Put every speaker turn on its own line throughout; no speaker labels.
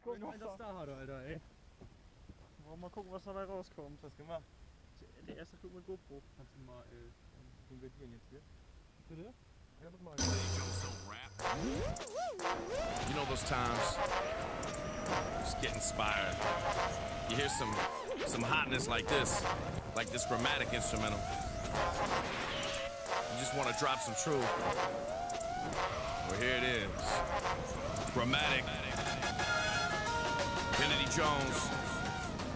gucken, alter Star hat, Alter, ey.
Wollen wir mal gucken, was dabei rauskommt.
Was gemacht?
Der erste Flug mit GoPro.
Kannst du mal konvertieren jetzt hier? Bitte? Ja, mach mal.
You know those times, just get inspired. You hear some hotness like this grammatic instrumental. You just want to drop some truth. Well, here it is. Grammatic. Kennedy Jones.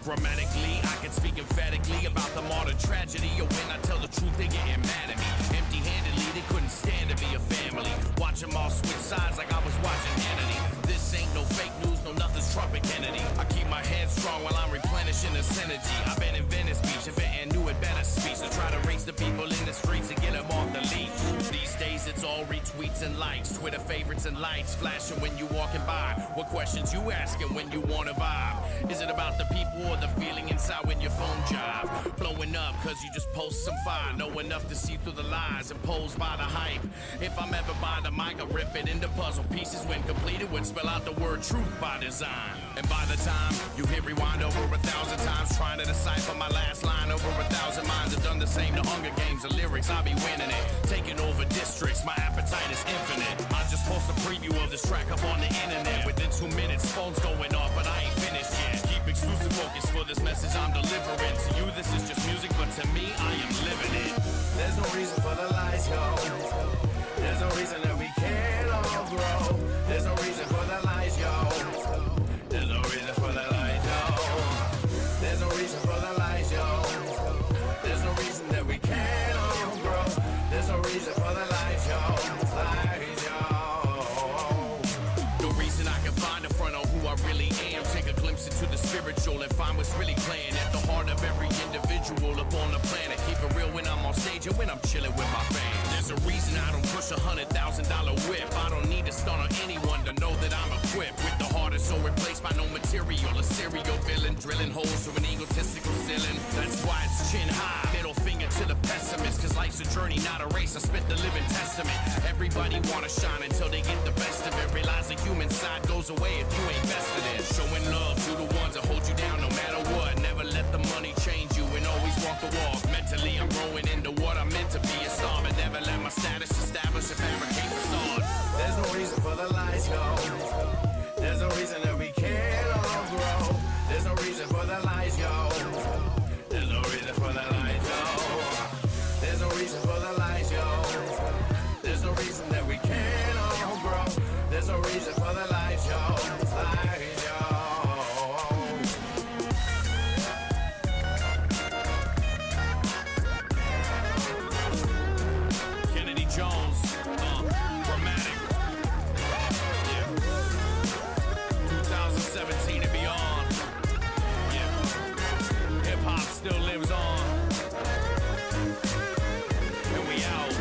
Grammatically, I can speak emphatically about the modern tragedy. Or when I tell the truth, they getting mad at me. Empty-handedly, they couldn't stand to be a family. Watch them all switch sides like I was watching Hannity. This ain't no fake news, no nothing's trumping Kennedy. I keep my head strong while I'm replenishing the synergy. I've been in Venice Beach, inventing new and better speech to try to raise the people in the streets and get them off the leash. These days it's all retweets and likes, Twitter favorites and lights flashing when you walking by. What questions you asking when you wanna vibe? Is it about the people or the feeling inside when your phone jive? Blowing up cause you just post some fire, know enough to see through the lies imposed by the hype. If I'm ever by the mic, I'll rip it into puzzle pieces. When completed, would spell out the word truth by design. And by the time you hit rewind over 1,000 times, trying to decipher my last line, over 1,000 minds have done the same to Hunger Games. The lyrics, I'll be winning it, taking over districts, my appetite is infinite. I just post a preview of this track up on the internet. Within 2 minutes, phone's going off, but I ain't finished yet. Keep exclusive focus for this message I'm delivering. To you, this is just music, but to me, I am living it.
There's no reason for the lies, yo. There's no reason that we can't all grow. There's no reason for the lies, yo. There's no reason for the lies, yo. There's no reason for the lies, yo. There's no reason that we can't all grow. There's no reason for the lies, yo. Lies, yo.
No reason I can find a front on who I really am. Take a glimpse into the spiritual and find what's really playing at the heart of every individual up on the planet. Keep it real when I'm on stage and when I'm chilling with my fans. There's a reason I don't push $100,000 whip. I don't need to stun on anyone to know that I'm equipped with the heart is so replaced by no material. A serial villain drilling holes through an egotistical ceiling. That's why it's chin high, middle finger to the pessimist. Cause life's a journey, not a race. I spit the living testament. Everybody wanna shine until they get the best of it. Realize the human side goes away if you ain't vested in. Showing love to the ones that hold you down no matter what. Never let the money change you and always walk the walk. Mentally I'm growing into what I'm meant to be, a star, but never let my status establish a fabricate facade.
There's no reason for the lies, yo. There's no reason that we can't all grow. There's no reason for the lies, yo. There's no reason for the lies, yo. There's no reason for the lies, yo. There's no reason that we can't all grow. There's no reason for the lies, yo. Lies, yo.
Kennedy Jones, grammatic. Yeah. 2017 and beyond. Yeah. Hip hop still lives on. And we out.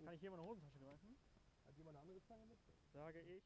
Kann ich hier mal eine Hosentasche greifen?
Hat jemand eine andere Zange mit?
Sage ich.